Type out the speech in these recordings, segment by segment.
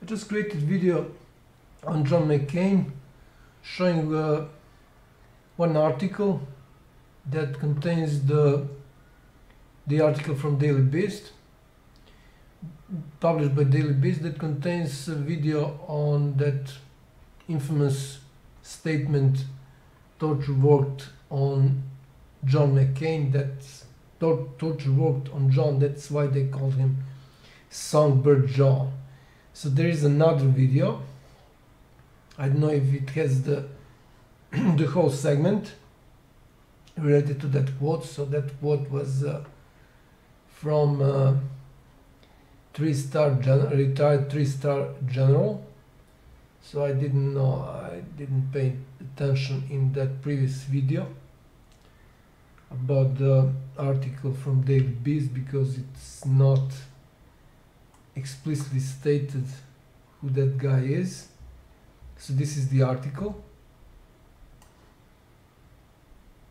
I just created a video on John McCain showing one article that contains the article from Daily Beast, published by Daily Beast, that contains a video on that infamous statement, torture worked on John McCain, that torture worked on John, that's why they called him Songbird John. So there is another video, I don't know if it has the the whole segment related to that quote. So that quote was from retired three-star general. So I didn't know, I didn't pay attention in that previous video about the article from Daily Beast, because it's not explicitly stated who that guy is. So this is the article.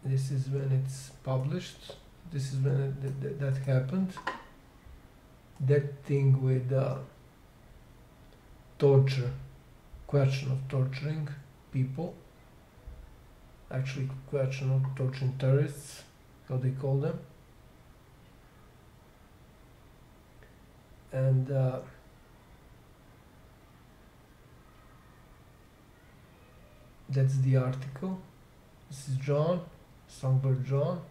This is when it's published. This is when that happened. That thing with torture, question of torturing people, actually question of torturing terrorists, how they call them. And that's the article. This is John, Songbird John.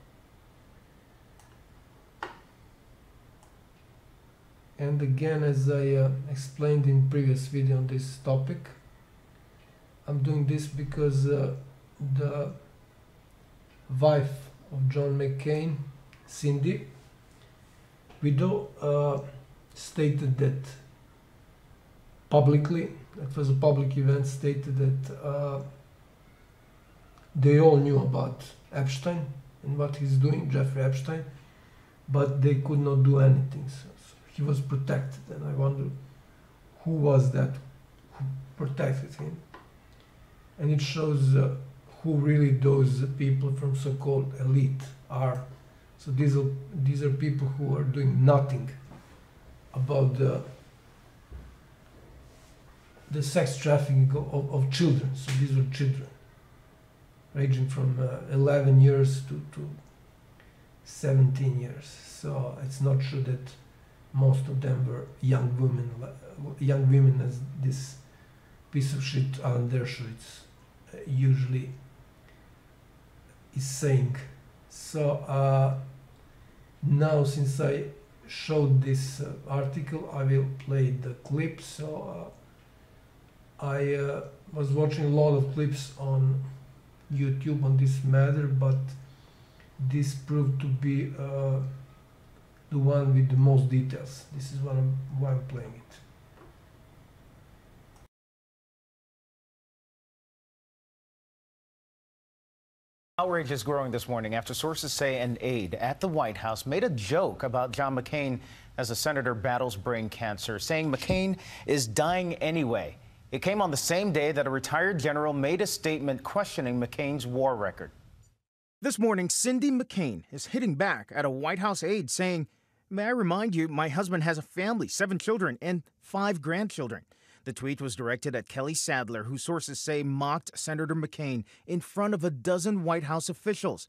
And again, as I explained in previous video on this topic, I'm doing this because the wife of John McCain, Cindy, widow, stated that publicly, it was a public event, stated that they all knew about Epstein and what he's doing, Jeffrey Epstein, but they could not do anything. So he was protected, and I wonder who was that who protected him. And it shows who really those people from so-called elite are. So these are people who are doing nothing about the sex trafficking of children. So these are children ranging from 11 years to 17 years. So it's not true that most of them were young women, as this piece of shit on their shirts usually is saying. So now, since I showed this article, I will play the clip. So I was watching a lot of clips on YouTube on this matter, but this proved to be the one with the most details. This is why I'm playing it. Outrage is growing this morning after sources say an aide at the White House made a joke about John McCain as the senator battles brain cancer, saying McCain is dying anyway. It came on the same day that a retired general made a statement questioning McCain's war record. This morning, Cindy McCain is hitting back at a White House aide, saying, "May I remind you, my husband has a family, 7 children and 5 grandchildren." The tweet was directed at Kelly Sadler, who sources say mocked Senator McCain in front of a dozen White House officials.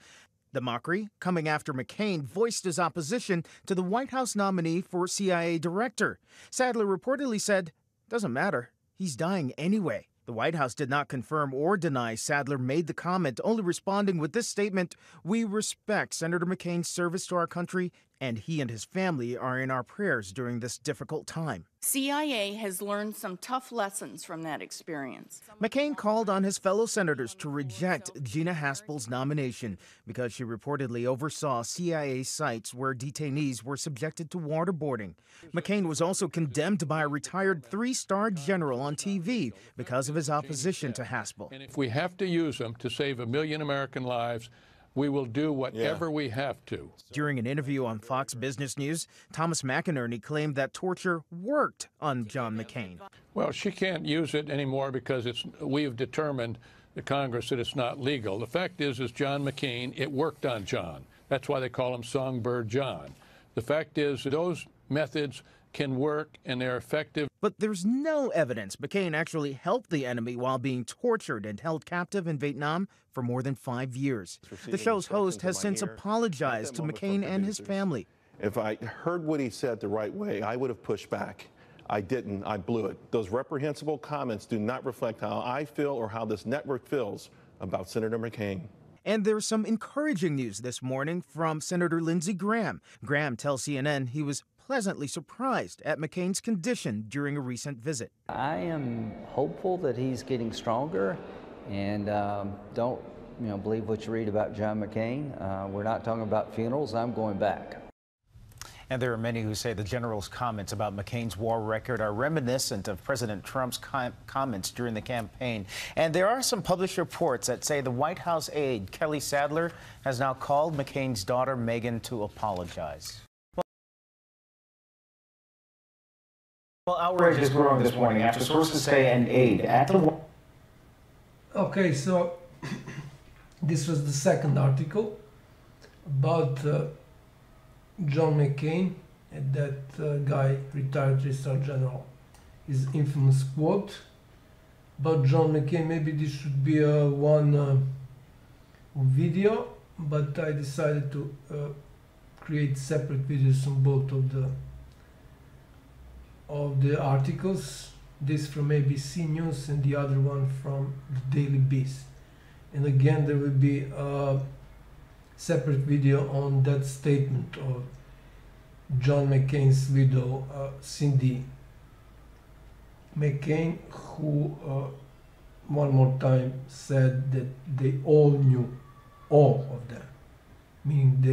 The mockery coming after McCain voiced his opposition to the White House nominee for CIA director. Sadler reportedly said, "Doesn't matter. He's dying anyway." The White House did not confirm or deny Sadler made the comment, only responding with this statement: "We respect Senator McCain's service to our country, and he and his family are in our prayers during this difficult time." CIA has learned some tough lessons from that experience. McCain called on his fellow senators to reject Gina Haspel's nomination because she reportedly oversaw CIA sites where detainees were subjected to waterboarding. McCain was also condemned by a retired 3-star general on TV because of his opposition to Haspel. And if we have to use them to save 1 million American lives, we will do whatever we have to. During an interview on Fox Business News, Thomas McInerney claimed that torture worked on John McCain. Well, she can't use it anymore because we've determined, the Congress, that it's not legal. The fact is John McCain, it worked on John. That's why they call him Songbird John. The fact is that those methods can work and they're effective. But there's no evidence McCain actually helped the enemy while being tortured and held captive in Vietnam for more than 5 years. The show's host has since apologized to McCain and his family. If I heard what he said the right way, I would have pushed back. I didn't. I blew it. Those reprehensible comments do not reflect how I feel or how this network feels about Senator McCain. And there's some encouraging news this morning from Senator Lindsey Graham. Graham tells CNN he was pleasantly surprised at McCain's condition during a recent visit. I am hopeful that he's getting stronger, and don't believe what you read about John McCain. We're not talking about funerals. I'm going back. And there are many who say the general's comments about McCain's war record are reminiscent of President Trump's comments during the campaign. And there are some published reports that say the White House aide, Kelly Sadler, has now called McCain's daughter, Meghan, to apologize. Well, outrage is growing this morning after sources say an aide at the... Okay, so this was the second article about John McCain, and that guy, retired 3-star general. His infamous quote about John McCain. Maybe this should be one video, but I decided to create separate videos on both of the articles. This from ABC News and the other one from the Daily Beast. And again, there will be a separate video on that statement of John McCain's widow, Cindy McCain, who one more time said that they all knew, all of them, meaning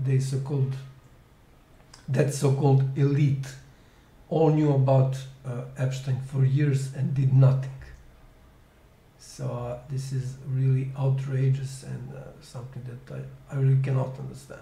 they so-called, that so-called elite, all knew about Epstein for years and did nothing. So this is really outrageous and something that I really cannot understand.